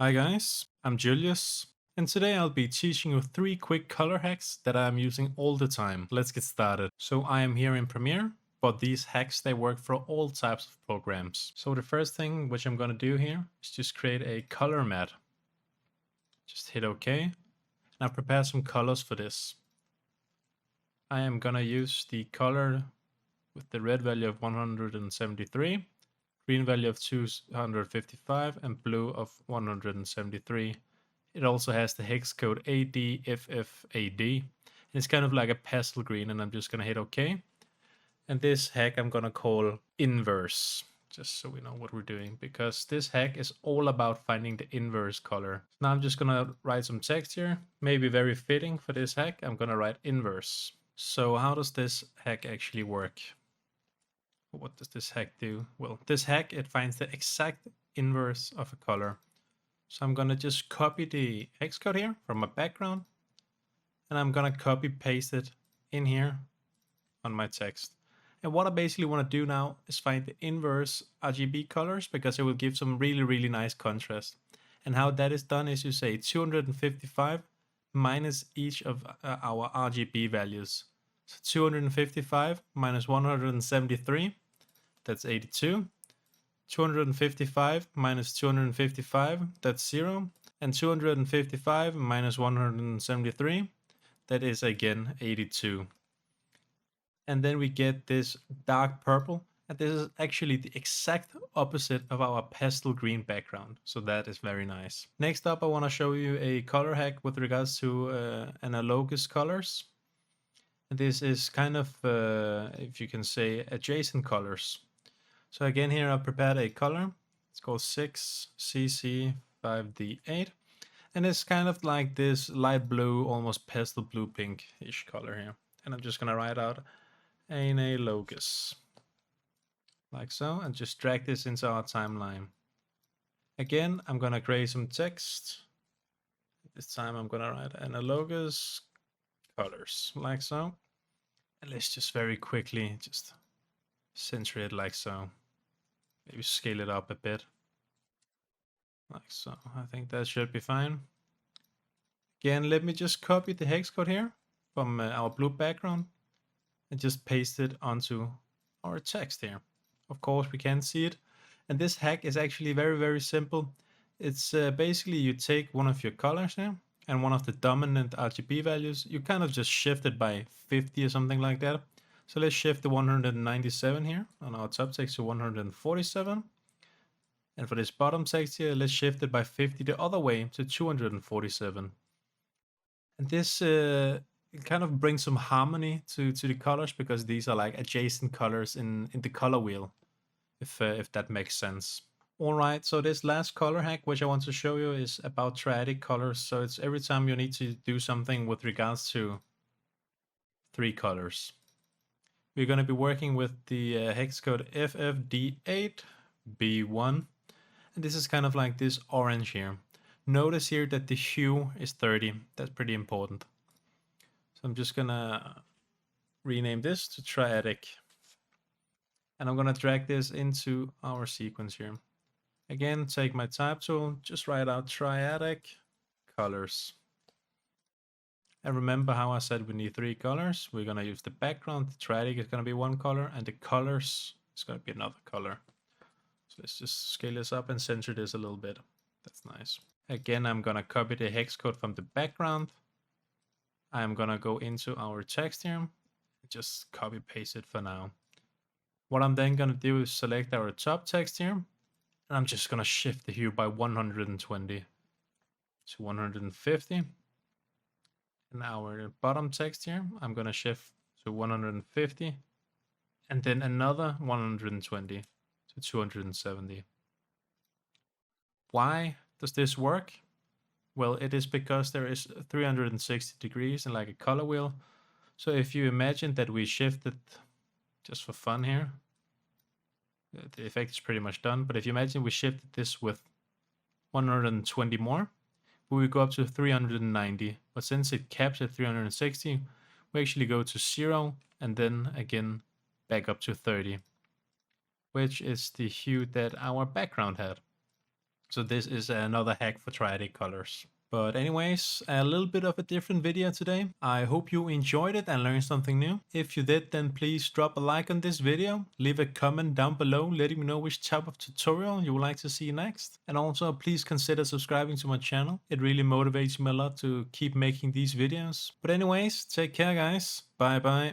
Hi guys, I'm Julius, and today I'll be teaching you 3 quick color hacks that I'm using all the time. Let's get started. So I am here in Premiere, but these hacks they work for all types of programs. So the first thing which I'm gonna do here is just create a color mat. Just hit OK, and I've prepared some colors for this. I am gonna use the color with the red value of 173, green value of 255, and blue of 173. It also has the hex code ADFFAD, and it's kind of like a pastel green, and I'm just gonna hit OK. And this hack I'm gonna call inverse, just so we know what we're doing, because this hack is all about finding the inverse color. Now I'm just gonna write some text here, maybe very fitting for this hack. I'm gonna write inverse. So how does this hack actually work? What does this hack do? Well, this hack, it finds the exact inverse of a color. So I'm gonna just copy the hex code here from my background, and I'm gonna copy paste it in here on my text. And what I basically want to do now is find the inverse RGB colors, because it will give some really nice contrast. And how that is done is you say 255 minus each of our RGB values. So 255 minus 173, that's 82. 255 minus 255, that's 0. And 255 minus 173, that is again 82. And then we get this dark purple, and this is actually the exact opposite of our pastel green background, so that is very nice. Next up, I want to show you a color hack with regards to analogous colors. And this is kind of, if you can say, adjacent colors. So again, here I prepared a color. It's called 6CC5D8. And it's kind of like this light blue, almost pastel blue pink-ish color here. And I'm just gonna write out Analogous, like so, and just drag this into our timeline. Again, I'm gonna create some text. This time I'm gonna write Analogous colors, like so. And let's just very quickly just center it like so. Maybe scale it up a bit. Like so. I think that should be fine. Again, let me just copy the hex code here from our blue background and just paste it onto our text here. Of course, we can't see it. And this hack is actually very simple. It's basically you take one of your colors here and one of the dominant RGB values. You kind of just shift it by 50 or something like that. So let's shift the 197 here on our top text to 147. And for this bottom text here, let's shift it by 50 the other way to 247. And this kind of brings some harmony to the colors, because these are like adjacent colors in the color wheel, if that makes sense. All right, so this last color hack which I want to show you is about triadic colors. So it's every time you need to do something with regards to 3 colors. We're going to be working with the hex code FFD8B1. And this is kind of like this orange here. Notice here that the hue is 30. That's pretty important. So I'm just gonna rename this to Triadic. And I'm gonna drag this into our sequence here. Again, take my type tool, just write out Triadic colors. And remember how I said we need 3 colors. We're gonna use the background. The Triadic is gonna be 1 color, and the colors is gonna be another color. So let's just scale this up and center this a little bit. That's nice. Again, I'm gonna copy the hex code from the background. I'm gonna go into our text here and just copy paste it for now. What I'm then gonna do is select our top text here, and I'm just gonna shift the hue by 120 to 150. And our bottom text here, I'm gonna shift to 150, and then another 120 to 270. Why does this work? Well, it is because there is 360 degrees and like a color wheel. So if you imagine that we shifted, just for fun here, the effect is pretty much done, but if you imagine we shifted this with 120 more, we would go up to 390. But since it caps at 360, we actually go to 0 and then again back up to 30, which is the hue that our background had. So this is another hack for Triadic colors. But anyways, a little bit of a different video today. I hope you enjoyed it and learned something new. If you did, then please drop a like on this video. Leave a comment down below letting me know which type of tutorial you would like to see next. And also please consider subscribing to my channel. It really motivates me a lot to keep making these videos. But anyways, take care guys. Bye bye.